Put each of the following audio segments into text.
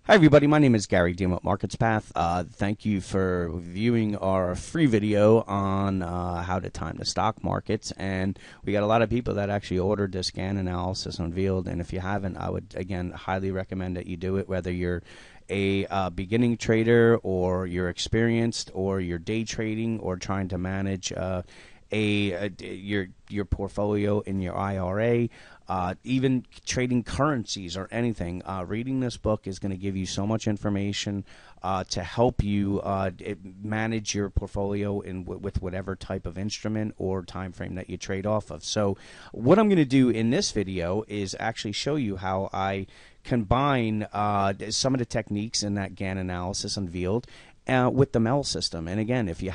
Hi everybody, my name is Gary Dean with Markets Path. Thank you for viewing our free video on how to time the stock markets. And we got a lot of people that actually ordered this scan analysis unveiled. And if you haven't, I would again highly recommend that you do it, whether you're a beginning trader or you're experienced or you're day trading or trying to manage your portfolio in your IRA, even trading currencies or anything. Reading this book is going to give you so much information to help you manage your portfolio with whatever type of instrument or time frame that you trade off of. So what I'm going to do in this video is actually show you how I combine some of the techniques in that GAN analysis unveiled with the MEL system. And again, if you're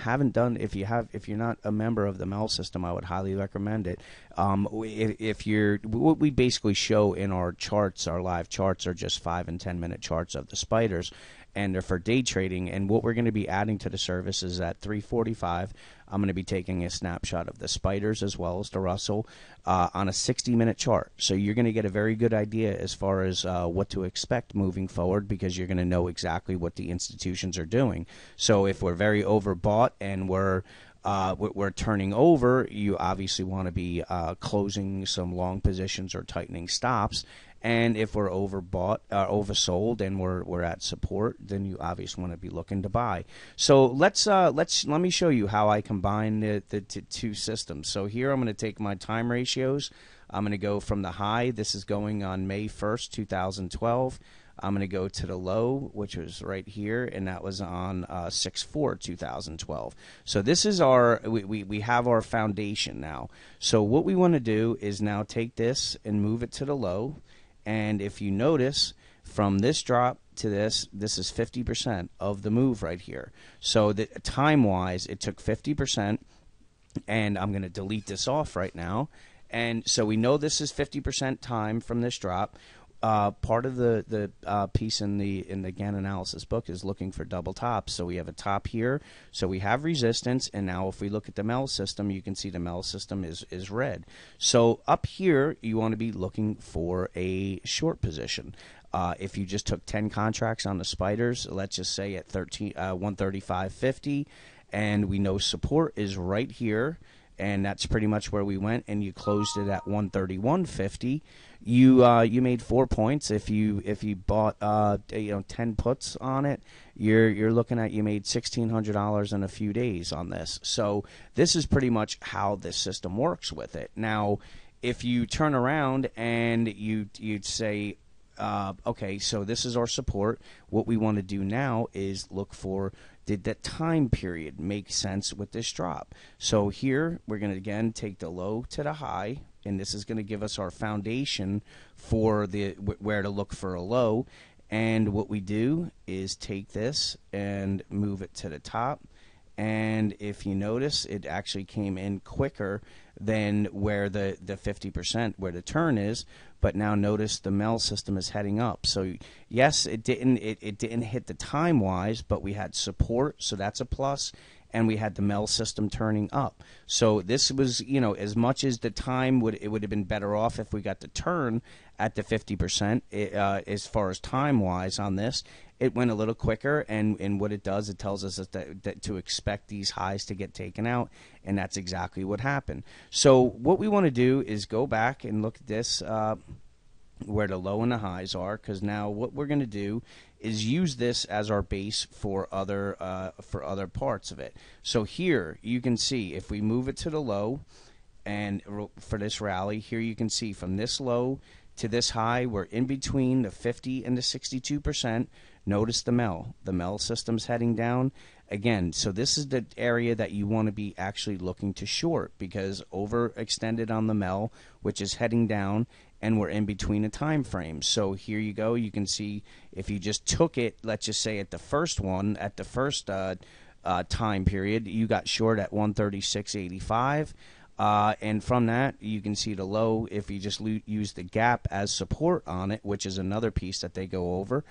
not a member of the MEL system, I would highly recommend it. What we basically show in our charts, our live charts, are just 5 and 10 minute charts of the spiders, and they're for day trading. And what we're going to be adding to the service is at 3:45, I'm going to be taking a snapshot of the spiders as well as the Russell on a 60-minute chart. So you're going to get a very good idea as far as what to expect moving forward, because you're going to know exactly what the institutions are doing. So if we're very overbought and we're turning over, you obviously want to be closing some long positions or tightening stops. And if we're overbought, oversold, and we're at support, then you obviously want to be looking to buy. So let me show you how I combine the two systems. So here I'm going to take my time ratios. I'm going to go from the high. This is going on May 1st, 2012. I'm going to go to the low, which was right here, and that was on 6/4/2012. So this is we have our foundation now. So what we want to do is now take this and move it to the low. And if you notice, from this drop to this is 50% of the move right here. So that time-wise, it took 50%, and I'm going to delete this off right now. And so we know this is 50% time from this drop. Part of the piece in the GAN analysis book is looking for double tops. So we have a top here. So we have resistance, and now if we look at the MEL system, you can see the MEL system is red. So up here, you want to be looking for a short position. If you just took 10 contracts on the spiders, let's just say at 135.50, and we know support is right here, and that's pretty much where we went, and you closed it at 131.50. You made 4 points. If you bought 10 puts on it, you're looking at, you made $1,600 in a few days on this. So this is pretty much how this system works with it. Now, if you turn around and you'd say, okay, so this is our support. What we want to do now is look for, did that time period make sense with this drop? So here we're going to again take the low to the high, and this is going to give us our foundation for where to look for a low. And what we do is take this and move it to the top. And if you notice, it actually came in quicker than where the 50%, where the turn is. But now notice the MEL system is heading up. So yes, it didn't hit the time wise, but we had support, so that's a plus. And we had the MEL system turning up. So this was, as much as the time it would have been better off if we got the turn at the 50%. As far as time wise on this, it went a little quicker, and what it does, it tells us that to expect these highs to get taken out, and that's exactly what happened. So what we want to do is go back and look at this, where the low and the highs are, because now what we're going to do is use this as our base for other parts of it. So here you can see, if we move it to the low, and for this rally here, you can see from this low to this high, we're in between the 50 and the 62%. Notice the MEL. The MEL system's heading down. Again, so this is the area that you want to be actually looking to short, because overextended on the MEL, which is heading down, and we're in between a time frame. So here you go. You can see if you just took it, let's just say at the first time period, you got short at 136.85. And from that, you can see the low, if you just use the gap as support on it, which is another piece that they go over,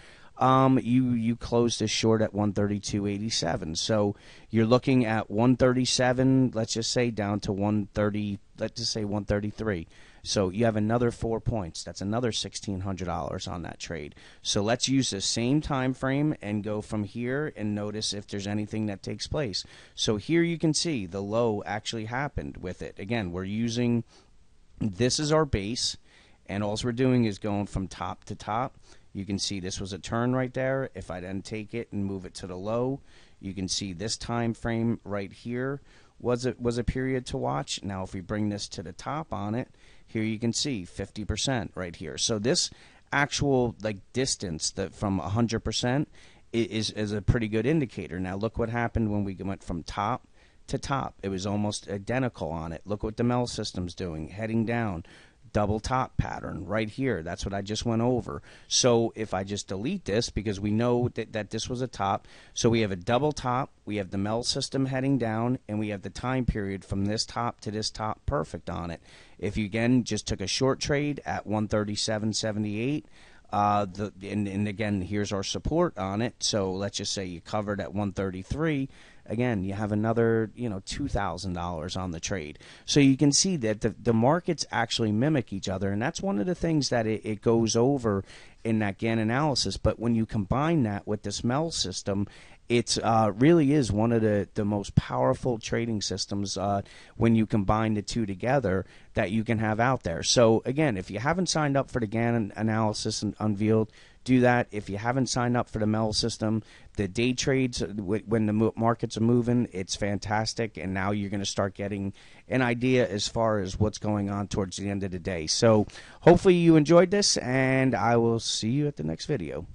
you closed this short at 132.87. So you're looking at 137, let's just say, down to 130, let's just say 133. So you have another 4 points. That's another $1,600 on that trade. So let's use the same time frame and go from here and notice if there's anything that takes place. So here you can see the low actually happened with it. Again, we're using, this is our base, and all we're doing is going from top to top. You can see this was a turn right there. If I then take it and move it to the low, you can see this time frame right here was a period to watch. Now if we bring this to the top on it, here you can see 50% right here. So this actual like distance that from 100% is a pretty good indicator. Now look what happened when we went from top to top. It was almost identical on it. Look what the Mel system's doing, heading down. Double top pattern right here. That's what I just went over. So if I just delete this, because we know that this was a top, so we have a double top, we have the Mel system heading down, and we have the time period from this top to this top perfect on it. If you again just took a short trade at 137.78, and again, here's our support on it. So let's just say you covered at 133. Again, you have another, $2,000 on the trade. So you can see that the markets actually mimic each other, and that's one of the things that it goes over in that Gann analysis. But when you combine that with this Mel system, it's really is one of the most powerful trading systems when you combine the two together that you can have out there. So again, if you haven't signed up for the Gann analysis and Unveiled, do that. If you haven't signed up for the Mel system, the day trades when the markets are moving, it's fantastic. And now you're going to start getting an idea as far as what's going on towards the end of the day. So hopefully you enjoyed this, and I will see you at the next video.